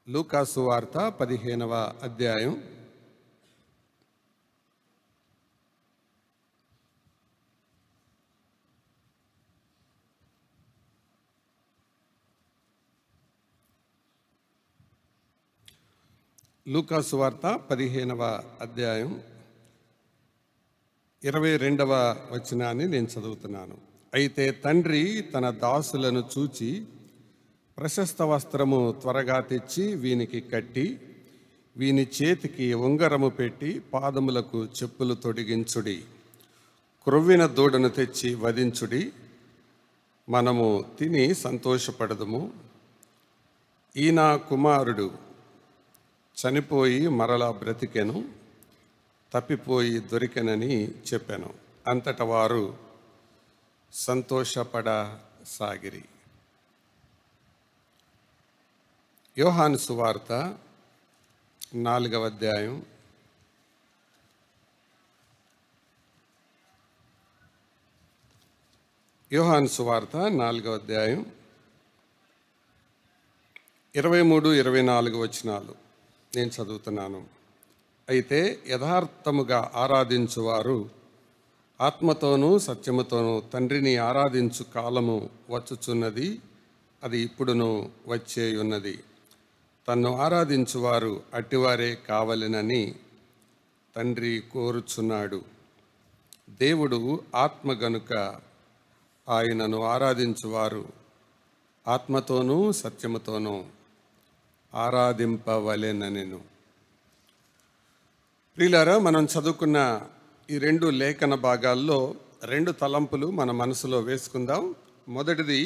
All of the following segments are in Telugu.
లూకా సువార్త 15వ అధ్యాయం. లూకా సువార్త 15వ అధ్యాయం 22వ వచనాన్ని నేను చదువుతున్నాను. అయితే తండ్రి తన దాసులను చూచి, ప్రశస్త వస్త్రము త్వరగా తెచ్చి వీనికి కట్టి, వీని చేతికి ఉంగరము పెట్టి, పాదములకు చెప్పులు తొడిగించుడి, క్రొవ్విన దూడను తెచ్చి వధించుడి, మనము తిని సంతోషపడదుము. ఈయన కుమారుడు చనిపోయి మరలా బ్రతికెను, తప్పిపోయి దొరికెనని చెప్పాను. అంతట వారు సంతోషపడసాగిరి. యోహాను సువార్త 4వ అధ్యాయం 23-24 వచనాలు నేను చదువుతున్నాను. అయితే యథార్థముగా ఆరాధించువారు ఆత్మతోనూ సత్యముతోనూ తండ్రిని ఆరాధించు కాలము వచ్చుచున్నది, అది ఇప్పుడును వచ్చేయున్నది. తన్ను ఆరాధించువారు అట్టివారే కావలెనని తండ్రి కోరుచున్నాడు. దేవుడు ఆత్మ గనుక ఆయనను ఆరాధించువారు ఆత్మతోనూ సత్యముతోనూ ఆరాధింపవలెననెను. ప్రియులారా, మనం చదువుకున్న ఈ 2 లేఖన భాగాల్లో 2 తలంపులు మన మనసులో వేసుకుందాం. మొదటిది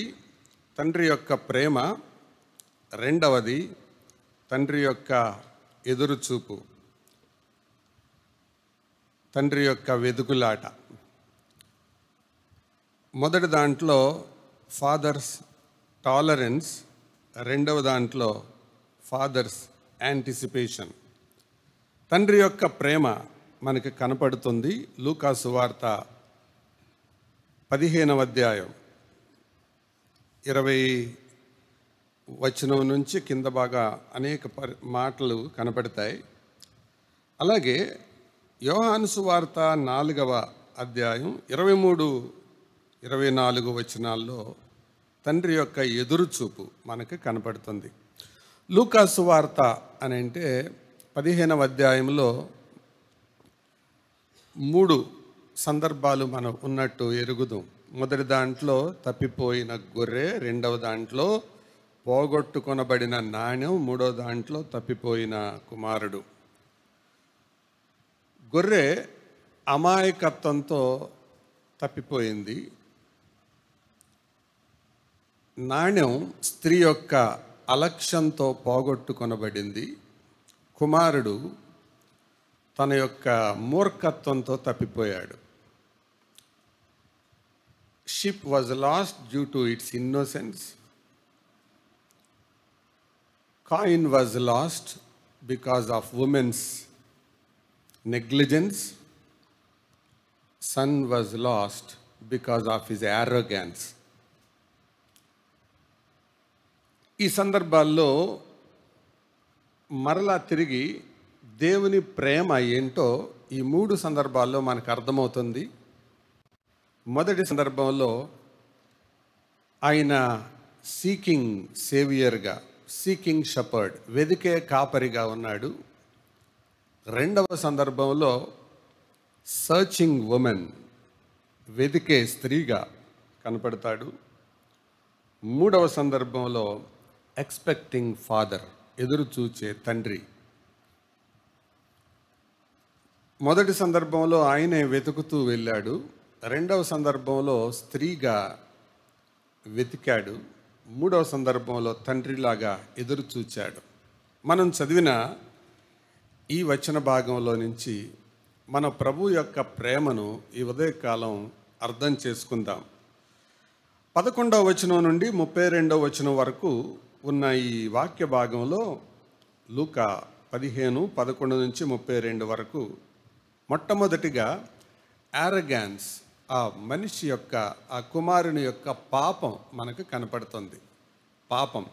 తండ్రి యొక్క ప్రేమ, రెండవది తండ్రి యొక్క ఎదురుచూపు, తండ్రి యొక్క వెదుకులాట. మొదటి దాంట్లో ఫాదర్స్ టాలరెన్స్, రెండవ దాంట్లో ఫాదర్స్ యాంటిసిపేషన్. తండ్రి యొక్క ప్రేమ మనకి కనపడుతుంది. లూకా సువార్త 15వ అధ్యాయం 20 వచనం నుంచి కింద బాగా అనేక మాటలు కనపడతాయి. అలాగే యోహాను సువార్త 4వ అధ్యాయం 23-24 వచనాల్లో తండ్రి యొక్క ఎదురుచూపు మనకు కనపడుతుంది. లూకా సువార్త అని అంటే 15వ అధ్యాయంలో 3 సందర్భాలు మనం ఉన్నట్టు ఎరుగుదాం. మొదటి దాంట్లో తప్పిపోయిన గొర్రె, రెండవ దాంట్లో పోగొట్టుకొనబడిన నాణ్యం, మూడో దాంట్లో తప్పిపోయిన కుమారుడు. గొర్రె అమాయకత్వంతో తప్పిపోయింది. నాణ్యం స్త్రీ యొక్క అలక్ష్యంతో పోగొట్టుకొనబడింది. కుమారుడు తన యొక్క మూర్ఖత్వంతో తప్పిపోయాడు. Ship was lost due to its innocence. Coin was lost because of women's negligence. Son was lost because of his arrogance. ఈ సందర్భాల్లో మరలా తిరిగి దేవుని ప్రేమ ఏంటో ఈ 3 సందర్భాల్లో మనకు అర్థమవుతుంది. మొదటి సందర్భంలో ఆయన సీకింగ్ సేవియర్గా, సీకింగ్ షెపర్డ్, వెదికే కాపరిగా ఉన్నాడు. రెండవ సందర్భంలో సర్చింగ్ ఉమెన్, వెదికే స్త్రీగా కనపడతాడు. మూడవ సందర్భంలో ఎక్స్పెక్టింగ్ ఫాదర్, ఎదురు చూచే తండ్రి. మొదటి సందర్భంలో ఆయనే వెతుకుతూ వెళ్ళాడు. రెండవ సందర్భంలో స్త్రీగా వెతికాడు. మూడవ సందర్భంలో తండ్రిలాగా ఎదురు చూచాడు. మనం చదివిన ఈ వచన భాగంలో నుంచి మన ప్రభు యొక్క ప్రేమను ఈ ఉదయకాలం అర్థం చేసుకుందాం. 11వ వచనం నుండి 32వ వచనం వరకు ఉన్న ఈ వాక్య భాగంలో లూకా 15:11 నుంచి 32 వరకు మొట్టమొదటిగా యారగాన్స్, ఆ మనిషి యొక్క, ఆ కుమారుని యొక్క పాపం మనకు కనపడుతుంది. పాపం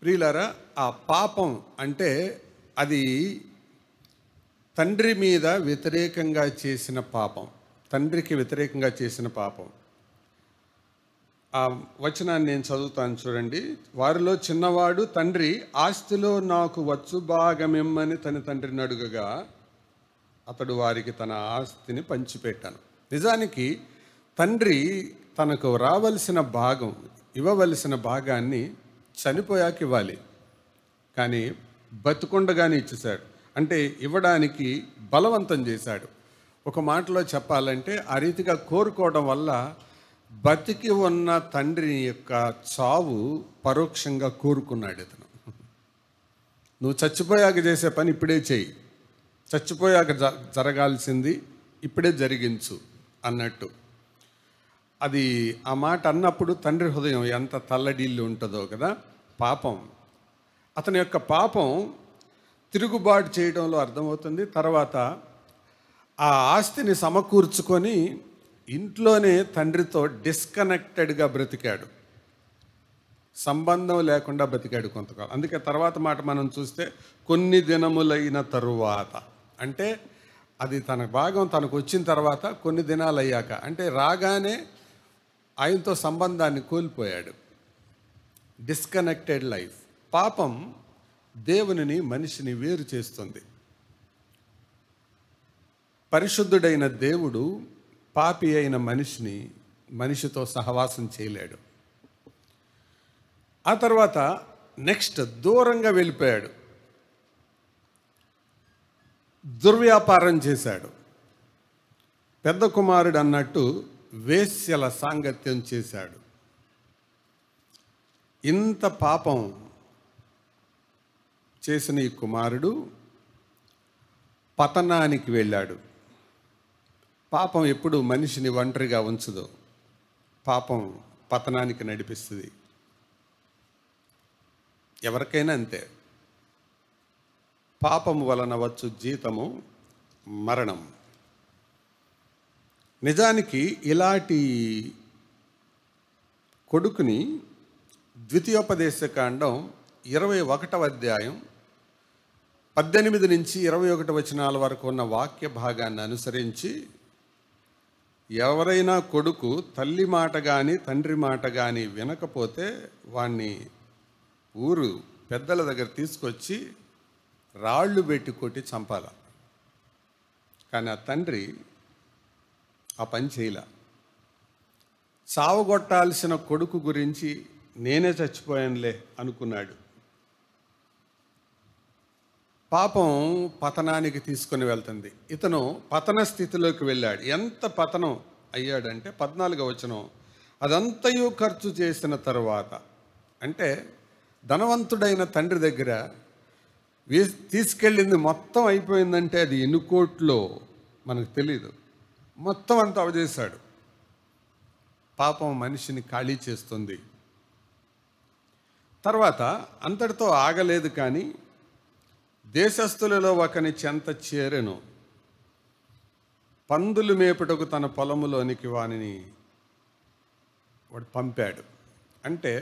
ప్రియులారా, ఆ పాపం అంటే అది తండ్రి మీద వ్యతిరేకంగా చేసిన పాపం, తండ్రికి వ్యతిరేకంగా చేసిన పాపం. ఆ వచనాన్ని నేను చదువుతాను చూడండి. వారిలో చిన్నవాడు తండ్రి ఆస్తిలో నాకు వచ్చు భాగమిమ్మని తన తండ్రిని అడుగగా అతడు వారికి తన ఆస్తిని పంచిపెట్టాను. నిజానికి తండ్రి తనకు రావలసిన భాగం, ఇవ్వవలసిన భాగాన్ని చనిపోయాక ఇవ్వాలి, కానీ బతుకుండగానే ఇచ్చేశాడు. అంటే ఇవ్వడానికి బలవంతం చేశాడు. ఒక మాటలో చెప్పాలంటే ఆ రీతిగా కోరుకోవడం వల్ల బతికి ఉన్న తండ్రి యొక్క చావు పరోక్షంగా కోరుకున్నాడు ఇతను. నువ్వు చచ్చిపోయాక చేసే పని ఇప్పుడే చేయి, చచ్చిపోయాక జరగాల్సింది ఇప్పుడే జరిగించు అన్నట్టు. అది ఆ మాట అన్నప్పుడు తండ్రి హృదయం ఎంత తల్లడిల్లు ఉంటుందో కదా. పాపం, అతని యొక్క పాపం తిరుగుబాటు చేయడంలో అర్థమవుతుంది. తర్వాత ఆ ఆస్తిని సమకూర్చుకొని ఇంట్లోనే తండ్రితో డిస్కనెక్టెడ్గా బ్రతికాడు, సంబంధం లేకుండా బ్రతికాడు కొంతకాలం. అందుకే తర్వాత మాట మనం చూస్తే కొన్ని దినములైన తరువాత, అంటే అది తన భాగం తనకు వచ్చిన తర్వాత కొన్ని దినాలు అయ్యాక, అంటే రాగానే ఆయనతో సంబంధాన్ని కోల్పోయాడు. Disconnected life. పాపం దేవునిని మనిషిని వేరు చేస్తుంది. పరిశుద్ధుడైన దేవుడు పాపి అయిన మనిషితో సహవాసం చేయలేడు. ఆ తర్వాత నెక్స్ట్ దూరంగా వెళ్ళిపోయాడు, దుర్వ్యాపారం చేశాడు. పెద్ద కుమారుడు అన్నట్టు వేశ్యల సాంగత్యం చేశాడు. ఇంత పాపం చేసిన ఈ కుమారుడు పతనానికి వెళ్ళాడు. పాపం ఎప్పుడు మనిషిని ఒంటరిగా ఉంచదు, పాపం పతనానికి నడిపిస్తుంది. ఎవరికైనా అంతే. పాపము వలన వచ్చు జీతము మరణం. నిజానికి ఇలాంటి కొడుకుని ద్వితీయోపదేశకాండం 21వ అధ్యాయం 18 నుంచి 21 వచనాల వరకు ఉన్న వాక్య భాగాన్ని అనుసరించి ఎవరైనా కొడుకు తల్లి మాట కానీ తండ్రి మాట కానీ వినకపోతే వాణ్ణి ఊరు పెద్దల దగ్గర తీసుకొచ్చి రాళ్ళు పెట్టి కొట్టి చంపాల. కానీ ఆ తండ్రి ఆ పని చేయలే. చావగొట్టాల్సిన కొడుకు గురించి నేనే చచ్చిపోయానులే అనుకున్నాడు. పాపం పతనానికి తీసుకొని వెళ్తుంది. ఇతను పతన స్థితిలోకి వెళ్ళాడు. ఎంత పతనం అయ్యాడంటే 14వ వచనం, అదంతయు ఖర్చు చేసిన తరువాత, అంటే ధనవంతుడైన తండ్రి దగ్గర తీసుకెళ్ళింది మొత్తం అయిపోయిందంటే అది ఎన్ని కోట్లో మనకు తెలీదు, మొత్తం అంతా అవజేశాడు. పాపం మనిషిని ఖాళీ చేస్తుంది. తర్వాత అంతటితో ఆగలేదు, కానీ దేశస్థులలో ఒకని చెంత చేరెను. పందులు మేపుటకు తన పొలములోనికి వానిని వాడు పంపాడు. అంటే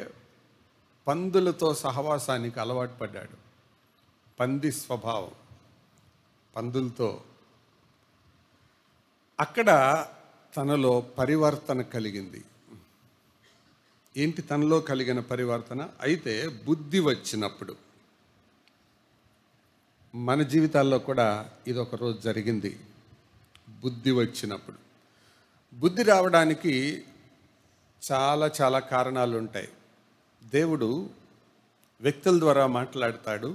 పందులతో సహవాసానికి అలవాటు పడ్డాడు. పంది స్వభావం, పందులతో. అక్కడ తనలో పరివర్తన కలిగింది. ఏంటి తనలో కలిగిన పరివర్తన? అయితే బుద్ధి వచ్చినప్పుడు, మన జీవితాల్లో కూడా ఇది ఒక రోజు జరిగింది. బుద్ధి వచ్చినప్పుడు, బుద్ధి రావడానికి చాలా చాలా కారణాలు ఉంటాయి. దేవుడు వ్యక్తుల ద్వారా మాట్లాడతాడు,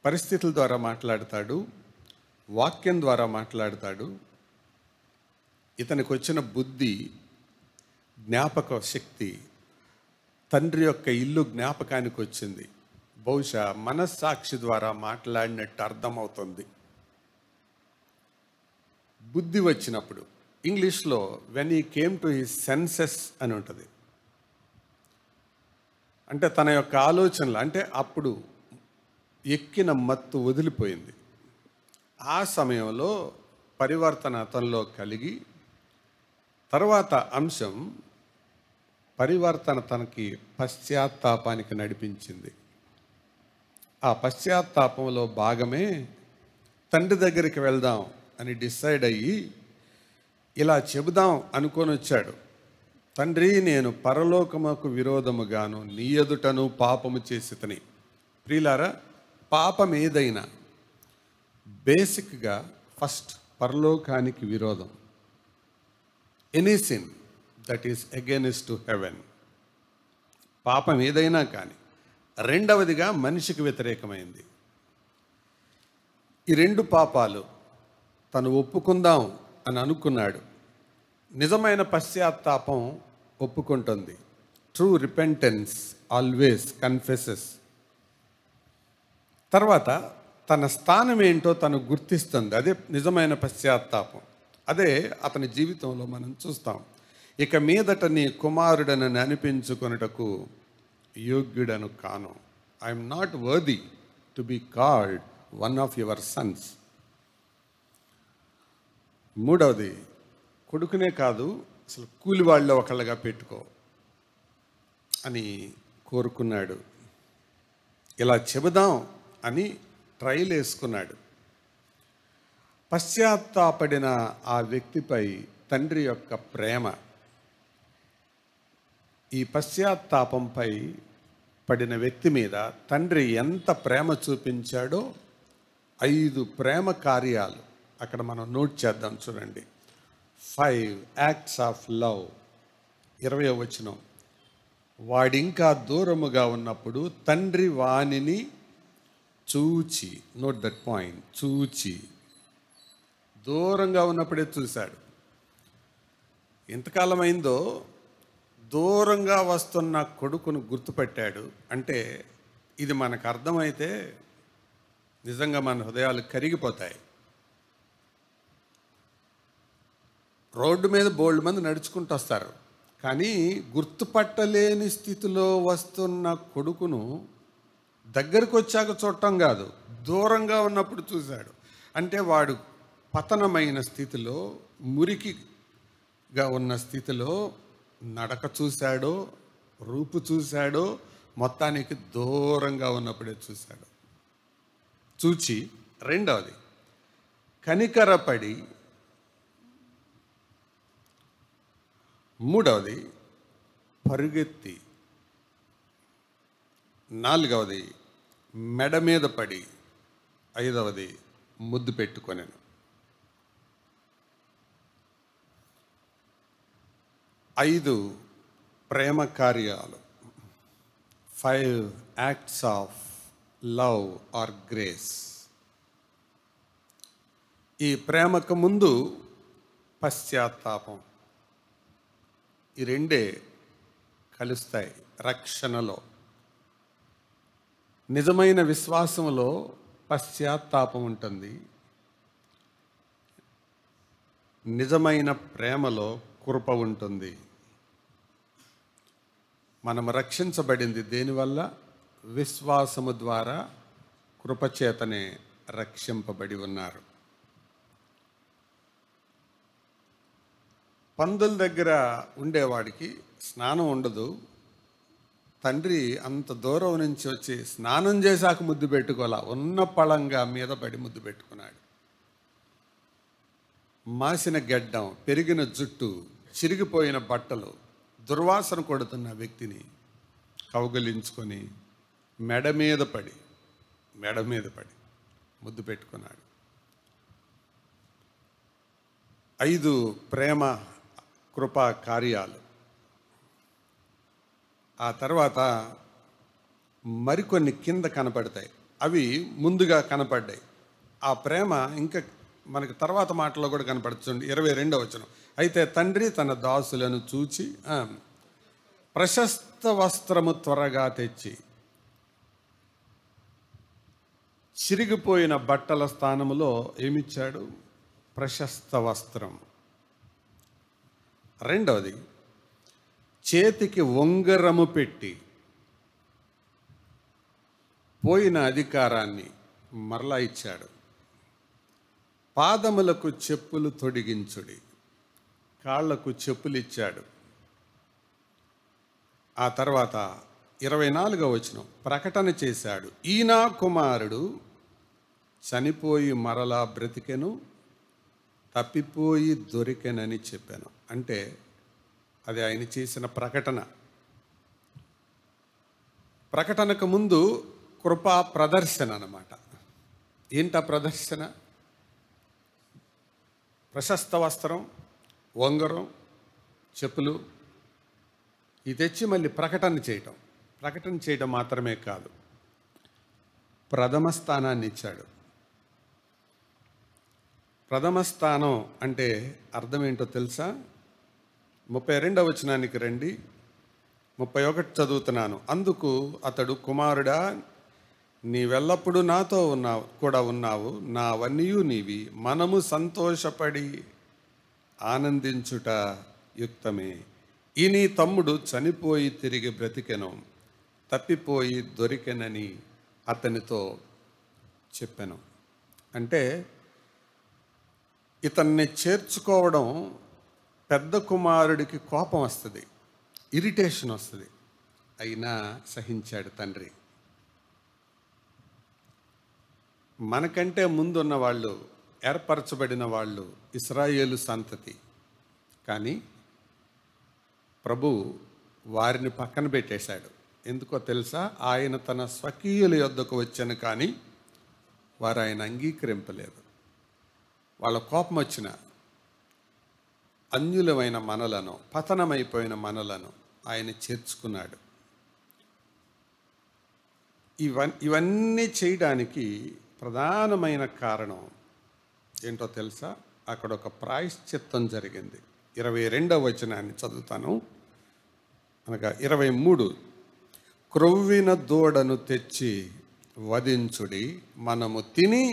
పరిస్థితుల ద్వారా మాట్లాడతాడు, వాక్యం ద్వారా మాట్లాడతాడు. ఇతనికి వచ్చిన బుద్ధి, జ్ఞాపక శక్తి, తండ్రి యొక్క ఇల్లు జ్ఞాపకానికి వచ్చింది. బహుశా మనస్సాక్షి ద్వారా మాట్లాడినట్టు అర్థమవుతుంది. బుద్ధి వచ్చినప్పుడు, ఇంగ్లీష్లో when he came to his senses అని ఉంటుంది. అంటే తన యొక్క ఆలోచనలు, అంటే అప్పుడు ఎక్కిన మత్తు వదిలిపోయింది. ఆ సమయంలో పరివర్తన అతనిలో కలిగి, తర్వాత అంశం పరివర్తన తనకి పశ్చాత్తాపానికి నడిపించింది. ఆ పశ్చాత్తాపంలో భాగమే తండ్రి దగ్గరికి వెళ్దాం అని డిసైడ్ అయ్యి ఇలా చెబుదాం అనుకొని వచ్చాడు. తండ్రి, నేను పరలోకముకు విరోధముగాను నీ ఎదుటను పాపము చేసితిని. ప్రియులారా, పాపం ఏదైనా బేసిక్గా ఫస్ట్ పరలోకానికి విరోధం. Any sin that is against to heaven. పాపం ఏదైనా కానీ. రెండవదిగా మనిషికి వ్యతిరేకమైంది. ఈ రెండు పాపాలు తను ఒప్పుకుందాం అని అనుకున్నాడు. నిజమైన పశ్చాత్తాపం ఒప్పుకుంటుంది. True repentance always confesses. తర్వాత తన స్థానం ఏంటో తను గుర్తిస్తుంది. అదే నిజమైన పశ్చాత్తాపం. అదే అతని జీవితంలో మనం చూస్తాం. ఇక మీదట నీ కుమారుడని అనిపించుకొనుటకు యోగ్యుడను కాను. I'm not worthy to be called one of your Sons. మూడవది, కొడుకునే కాదు అసలు కూలి వాళ్ళ ఒకళ్ళగా పెట్టుకో అని కోరుకున్నాడు. ఇలా చెబుదాం అని ట్రైల్ వేసుకున్నాడు. పశ్చాత్తాపడిన ఆ వ్యక్తిపై తండ్రి యొక్క ప్రేమ, ఈ పశ్చాత్తాపంపై పడిన వ్యక్తి మీద తండ్రి ఎంత ప్రేమ చూపించాడో 5 ప్రేమ కార్యాలు అక్కడ మనం నోట్ చేద్దాం. చూడండి, 5 యాక్ట్స్ ఆఫ్ లవ్. 20వ వచనం, వాడింకా దూరముగా ఉన్నప్పుడు తండ్రి వానిని చూచి, నోట్ దట్ పాయింట్, చూచి. దూరంగా ఉన్నప్పుడే చూశాడు. ఎంతకాలం అయిందో దూరంగా వస్తున్న కొడుకును గుర్తుపెట్టాడు. అంటే ఇది మనకు అర్థమైతే నిజంగా మన హృదయాలు కరిగిపోతాయి. రోడ్డు మీద బోల్డ్ మంది నడుచుకుంటూ వస్తారు, కానీ గుర్తుపట్టలేని స్థితిలో వస్తున్న కొడుకును దగ్గరకు వచ్చాక చూడటం కాదు, దూరంగా ఉన్నప్పుడు చూశాడు. అంటే వాడు పతనమైన స్థితిలో, మురికిగా ఉన్న స్థితిలో నడక చూశాడో, రూపు చూశాడో, మొత్తానికి దూరంగా ఉన్నప్పుడే చూశాడు. చూచి, రెండవది కనికరపడి, మూడవది పరుగెత్తి, నాలుగవది మెడ మీద పడి, ఐదవది ముద్దు పెట్టుకొనెను. 5 ప్రేమ కార్యాలు, 5 acts of love or grace. ఈ ప్రేమకు ముందు పశ్చాత్తాపం. ఈ రెండే కలుస్తాయి రక్షణలో. నిజమైన విశ్వాసంలో పశ్చాత్తాపం ఉంటుంది. నిజమైన ప్రేమలో కృప ఉంటుంది. మనం రక్షించబడింది దేనివల్ల? విశ్వాసము ద్వారా కృపచేతనే రక్షింపబడి ఉన్నారు. పందుల దగ్గర ఉండేవాడికి స్నానం ఉండదు. తండ్రి అంత దూరం నుంచి వచ్చి స్నానం చేశాక ముద్దు పెట్టుకోవాలా, ఉన్న పళంగా మీద పడి ముద్దు పెట్టుకున్నాడు. మాసిన గెడ్డం, పెరిగిన జుట్టు, చిరిగిపోయిన బట్టలు, దుర్వాసన కొడుతున్న వ్యక్తిని కౌగలించుకొని మెడ మీద పడి ముద్దు పెట్టుకున్నాడు. 5 ప్రేమ కృపా కార్యాలు. ఆ తర్వాత మరికొన్ని కింద కనపడతాయి, అవి ముందుగా కనపడ్డాయి. ఆ ప్రేమ ఇంకా మనకు తర్వాత మాటలో కూడా కనపడుతుంది. 22వ వచనం, అయితే తండ్రి తన దాసులను చూచి ప్రశస్త వస్త్రము త్వరగా తెచ్చి చిరిగిపోయిన బట్టల స్థానములో ఏమిచ్చాడు? ప్రశస్త వస్త్రం. రెండవది, చేతికి ఉంగరము పెట్టి పోయిన అధికారాన్ని మరలా ఇచ్చాడు. పాదములకు చెప్పులు తొడిగించుడి, కాళ్లకు చెప్పులు ఇచ్చాడు. ఆ తర్వాత 24వ వచనం ప్రకటన చేశాడు, ఈ నా కుమారుడు చనిపోయి మరలా బ్రతికెను, తప్పిపోయి దొరికెనని చెప్పాను. అంటే అది ఆయన చేసిన ప్రకటన. ప్రకటనకు ముందు కృపా ప్రదర్శన అన్నమాట. ఏంటా ప్రదర్శన? ప్రశస్త వస్త్రం, ఉంగరం, చెప్పులు ఇది తెచ్చి మళ్ళీ ప్రకటన చేయటం మాత్రమే కాదు, ప్రథమ స్థానాన్ని ఇచ్చాడు. ప్రథమ స్థానం అంటే అర్థం ఏంటో తెలుసా? 32వ వచనానికి రండి. 31 చదువుతున్నాను. అందుకు అతడు, కుమారుడా, నీవెల్లప్పుడూ నాతో కూడా ఉన్నావు, నావన్నీయు నీవి, మనము సంతోషపడి ఆనందించుట యుక్తమే. ఈ నీ తమ్ముడు చనిపోయి తిరిగి బ్రతికెను, తప్పిపోయి దొరికెనని అతనితో చెప్పాను. అంటే ఇతన్ని చేర్చుకోవడం పెద్ద కుమారుడికి కోపం వస్తుంది, ఇరిటేషన్ వస్తుంది. అయినా సహించాడు తండ్రి. మనకంటే ముందున్న వాళ్ళు, ఏర్పరచబడిన వాళ్ళు ఇశ్రాయేలు సంతతి. కానీ ప్రభు వారిని పక్కన పెట్టేశాడు. ఎందుకో తెలుసా? ఆయన తన స్వకీయుల యొద్దకు వచ్చాను, కానీ వారు ఆయన అంగీకరింపలేదు. వాళ్ళ కోపం వచ్చిన అన్యులమైన మనలను, పతనమైపోయిన మనలను ఆయన చేర్చుకున్నాడు. ఇవన్నీ చేయడానికి ప్రధానమైన కారణం ఏంటో తెలుసా? అక్కడ ఒక ప్రాయశ్చిత్తం జరిగింది. 22వ వచనాన్ని చదువుతాను. అనగా 23, క్రొవ్విన దూడను తెచ్చి వధించుడి, మనము తిని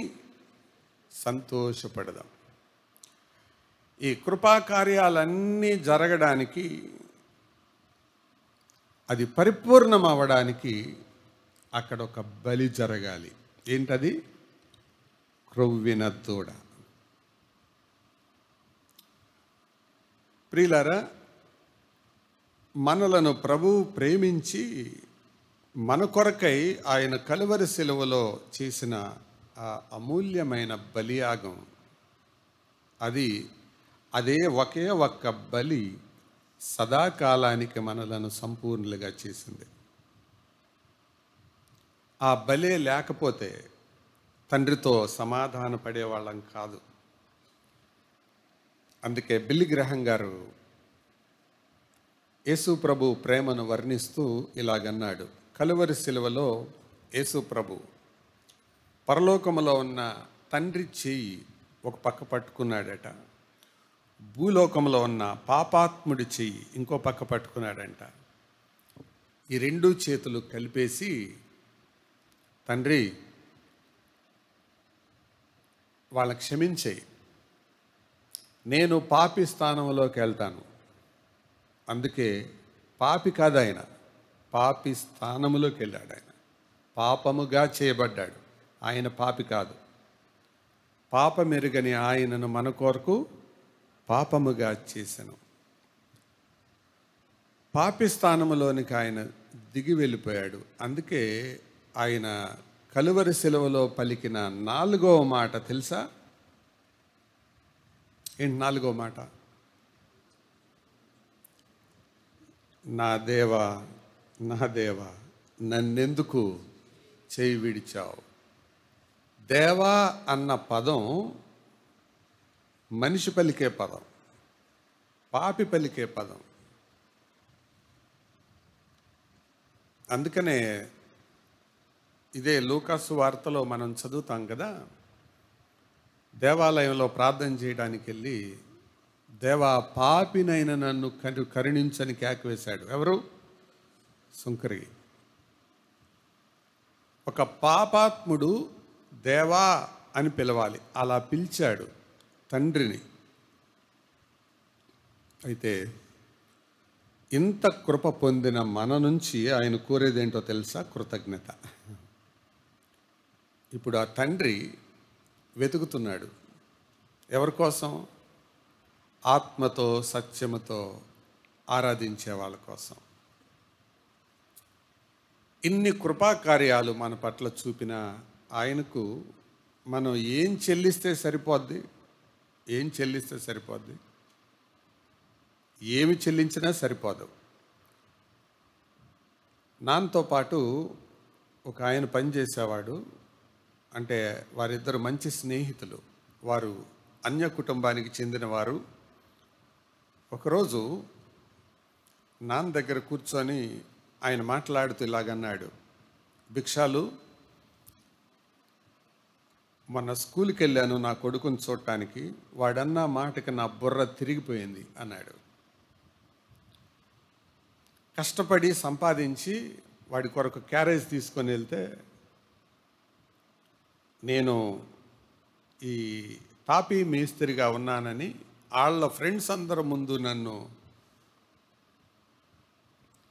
సంతోషపడదాం. ఈ కృపాకార్యాలన్నీ జరగడానికి, అది పరిపూర్ణం అవ్వడానికి అక్కడ ఒక బలి జరగాలి. ఏంటది? క్రొవ్విన దూడ. ప్రియులారా, మనలను ప్రభువు ప్రేమించి మన కొరకై ఆయన కలువరి శిలువలో చేసిన ఆ అమూల్యమైన బలియాగం, అదే ఒకే ఒక్క బలి సదాకాలానికి మనలను సంపూర్ణులుగా చేసింది. ఆ బలే లేకపోతే తండ్రితో సమాధాన పడేవాళ్ళం కాదు. అందుకే బిల్లి గ్రహం గారు యేసు ప్రభు ప్రేమను వర్ణిస్తూ ఇలాగన్నాడు. కలువరి శిలువలో యేసు ప్రభు పరలోకములో ఉన్న తండ్రి చేయి ఒక పక్క పట్టుకున్నాడట, భూలోకంలో ఉన్న పాపాత్ముడి చెయ్యి ఇంకో పక్క పట్టుకున్నాడంట. ఈ రెండు చేతులు కలిపేసి, తండ్రి వాళ్ళని క్షమించేయి, నేను పాపి స్థానంలోకి వెళ్తాను. అందుకే పాపి కాదు ఆయన, పాపి స్థానములోకి వెళ్ళాడు. ఆయన పాపముగా చేయబడ్డాడు. ఆయన పాపి కాదు. పాపమెరుగని ఆయనను మన కొరకు పాపముగా చేసెను. పాపి స్థానములోనికి ఆయన దిగి వెళ్ళిపోయాడు. అందుకే ఆయన కలువరి శిలువలో పలికిన 4వ మాట తెలుసా? ఏంటి 4వ మాట? నా దేవా, నా దేవా, నన్నెందుకు చేయి విడిచావు. దేవా అన్న పదం మనిషి పలికే పదం, పాపి పలికే పదం. అందుకనే ఇదే లూకాసు వార్తలో మనం చదువుతాం కదా, దేవాలయంలో ప్రార్థన చేయడానికి వెళ్ళి, దేవా పాపినైన నన్ను కరుణించని కేకవేశాడు. ఎవరు? సుంకరి. ఒక పాపాత్ముడు దేవా అని పిలవాలి, అలా పిలిచాడు తండ్రిని. అయితే ఇంత కృప పొందిన మన నుంచి ఆయన కోరేదేంటో తెలుసా? కృతజ్ఞత. ఇప్పుడు ఆ తండ్రి వెతుకుతున్నాడు ఎవరి కోసం? ఆత్మతో సత్యముతో ఆరాధించే వాళ్ళ కోసం. ఇన్ని కృపా కార్యాలు మన పట్ల చూపిన ఆయనకు మనం ఏం చెల్లిస్తే సరిపోద్ది? ఏం చెల్లిస్తే సరిపోద్ది? ఏమి చెల్లించినా సరిపోదు. నాతో పాటు ఒక ఆయన పనిచేసేవాడు. అంటే వారిద్దరు మంచి స్నేహితులు. వారు అన్య కుటుంబానికి చెందినవారు. ఒకరోజు నాన్న దగ్గర కూర్చొని ఆయన మాట్లాడుతూ ఇలాగన్నాడు, భిక్షాలు, మొన్న స్కూల్కి వెళ్ళాను నా కొడుకుని చూడటానికి, వాడన్న మాటకి నా బుర్ర తిరిగిపోయింది అన్నాడు. కష్టపడి సంపాదించి వాడి కొరకు క్యారేజ్ తీసుకొని వెళ్తే, నేను ఈ తాపీ మేస్త్రిగా ఉన్నానని వాళ్ళ ఫ్రెండ్స్ అందరి ముందు నన్ను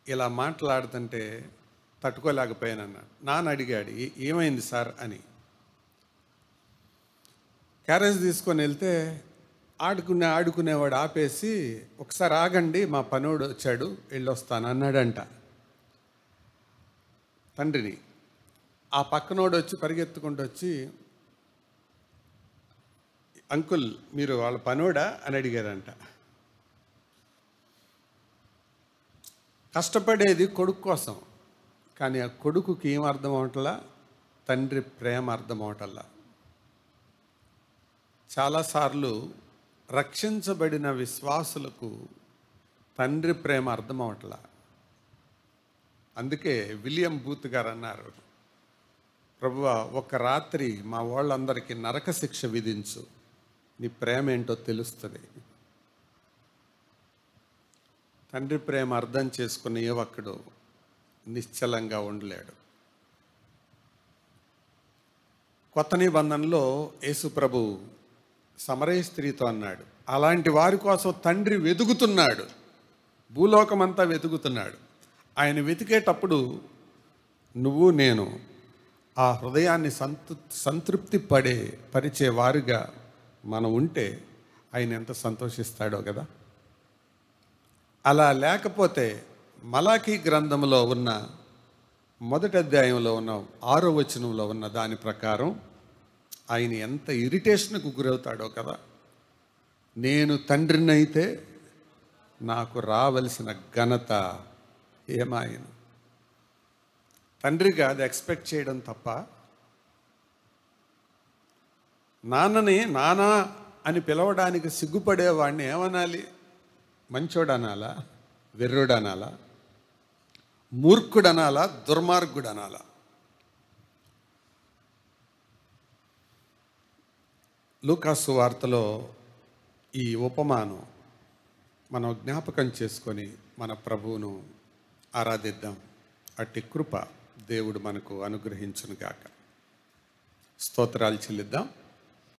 ఇలా మాట్లాడుతుంటే తట్టుకోలేకపోయానన్నాడు. నాన్న అడిగాడు, ఏమైంది సార్ అని. క్యారేజ్ తీసుకొని వెళ్తే ఆడుకునేవాడు ఆపేసి, ఒకసారి ఆగండి మా పనోడు వచ్చాడు వెళ్ళొస్తాను అన్నాడంట తండ్రిని. ఆ పక్కనోడు వచ్చి పరిగెత్తుకుంటూ వచ్చి, అంకుల్ మీరు వాళ్ళ పనోడా అని అడిగారంట. కష్టపడేది కొడుకు కోసం, కానీ ఆ కొడుకుకి ఏం అర్థం అవటల్లా? తండ్రి ప్రేమ అర్థం అవటల్లా. చాలాసార్లు రక్షించబడిన విశ్వాసులకు తండ్రి ప్రేమ అర్థం అవట్లా. అందుకే విలియం బూత్ గారు అన్నారు, ప్రభువా ఒక రాత్రి మా వాళ్ళందరికీ నరక శిక్ష విధించు, నీ ప్రేమ ఏంటో తెలుస్తుంది. తండ్రి ప్రేమ అర్థం చేసుకున్న ఏ ఒక్కడు నిశ్చలంగా ఉండలేడు. కొత్త నిబంధనలో యేసు ప్రభు సమరయ స్త్రీతో అన్నాడు, అలాంటి వారి కోసం తండ్రి వెతుకుతున్నాడు, భూలోకమంతా వెతుకుతున్నాడు. ఆయన వెతికేటప్పుడు నువ్వు నేను ఆ హృదయాన్ని సంతృప్తి పరిచే వారుగా మనం ఉంటే ఆయన ఎంత సంతోషిస్తాడో కదా. అలా లేకపోతే మలాకీ గ్రంథంలో ఉన్న మొదటి అధ్యాయంలో ఉన్న 6వ వచనంలో ఉన్న దాని ప్రకారం ఆయన ఎంత ఇరిటేషన్కు గురవుతాడో కదా. నేను తండ్రినైతే నాకు రావలసిన ఘనత ఏమాయను. తండ్రిగా అది ఎక్స్పెక్ట్ చేయడం తప్ప, నాన్నని నానా అని పిలవడానికి సిగ్గుపడేవాడిని ఏమనాలి? మంచోడు అనాలా? వెర్రుడు అనాలా? మూర్ఖుడు అనాలా? దుర్మార్గుడు అనాలా? లూకాసు వార్తలో ఈ ఉపమానం మనం జ్ఞాపకం చేసుకొని మన ప్రభువును ఆరాధిద్దాం. అట్టి కృప దేవుడు మనకు అనుగ్రహించునుగాక. స్తోత్రాలు చెల్లిద్దాం.